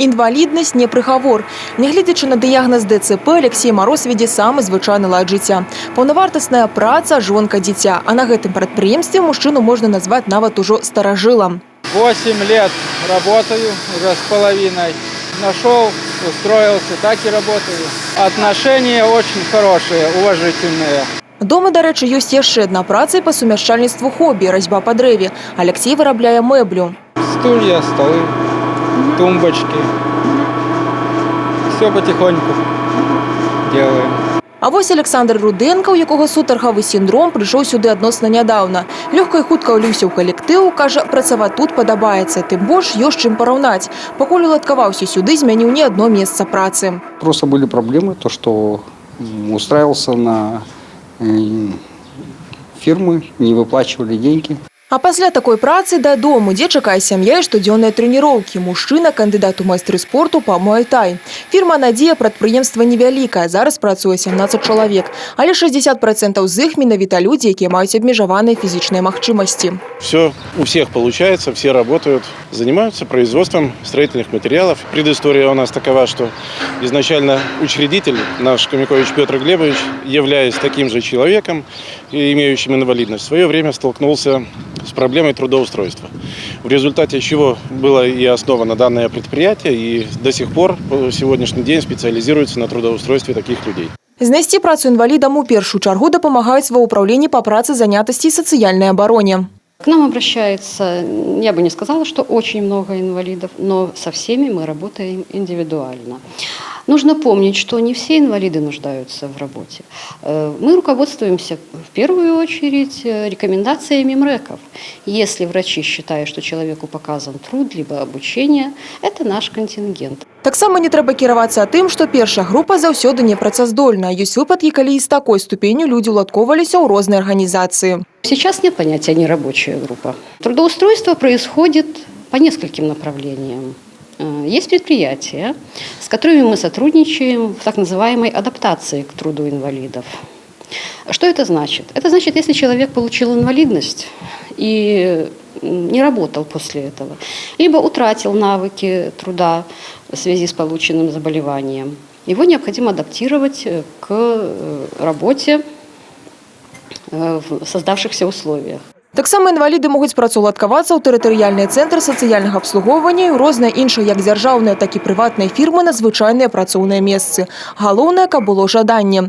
Інвалідність не прыгавор. Нягледзячы на дыягназ ДЦП, Алексей Мороз вядзе самы звычайны лад жыцця. Паўнавартасная праца, жонка, дзіця. А на гэтым прадпрыемстве мужчыну можна назваць нават ужо старажылам. 8 лет работаю уже с половиной. Нашел, устроился, так и работаю. Отношения очень хорошие, уважительные. Дома, дарэчы, ёсць яшчэ адна праца і па сумяшчальніцтву хобі – разьба па дрэве. Алексей вырабляе мэблю. Стулья, столы, тумбочки. Все потихоньку делаем. А вось Александр Руденко, у якога сутаргавы сіндром, прыйшоў сюды адносна нядаўна. Лёгка і хутка ўліўся ў калектыў, кажа, працаваць тут падабаецца. Тым больш ёсць чым параўнаць. Пакуль уладкаваўся сюды, змяніў не адно месца працы. Просто были проблемы, то что устраивался на фирмы, не выплачивали деньги. А пасля такой працы дадому, дзе чакае сям'я і штодзённыя трэніроўкі. Мужчына – кандыдат у майстры спорту па муай-тай. Фірма «Надзея» прадпрыемства невялікае, зараз працуе 17 чалавек. Але 60% з іх менавіта людзі, якія маюць абмежаваныя фізічныя магчымасці. Все у всех получается, все работают, занимаются производством строительных материалов. Предыстория у нас такова, что изначально учредитель, наш Комикович Петр Глебович, являясь таким же человеком, имеющим инвалидность, в свое время столкнулся с проблемой трудоустройства. В результате чего было и основано данное предприятие, и до сих пор, по сегодняшний день, специализируется на трудоустройстве таких людей. Знайсці працу інвалідам у першую чаргу дапамагаюць ва ўпраўленні па працы, занятасці і сацыяльнай абароне. К нам обращается, я бы не сказала, что очень много инвалидов, но со всеми мы работаем индивидуально. Нужно помнить, что не все инвалиды нуждаются в работе. Мы руководствуемся в первую очередь рекомендациями МРЭКов. Если врачи считают, что человеку показан труд, либо обучение, это наш контингент. Таксама не трэба кіравацца тым, што першая група заўсёды непрацаздольная. Ёсць выпадкі, калі і з такой ступенню людзі ўладкоўваліся ў розныя арганізацыі. Сейчас нет понятия «нерабочая группа». Трудоустройство происходит по нескольким направлениям. Есть предприятия, с которыми мы сотрудничаем в так называемой адаптации к труду инвалидов. Что это значит? Это значит, если человек получил инвалидность и не работал после этого, либо утратил навыки труда в связи с полученным заболеванием, его необходимо адаптировать к работе в создавшихся условиях. Таксама інваліды могуць працаўладкавацца ў тэрытарыяльныя цэнтры сацыяльнага абслугоўвання і ў розныя іншыя як дзяржаўныя, так і прыватныя фірмы на звычайныя працоўныя месцы. Галоўнае, каб было жаданне.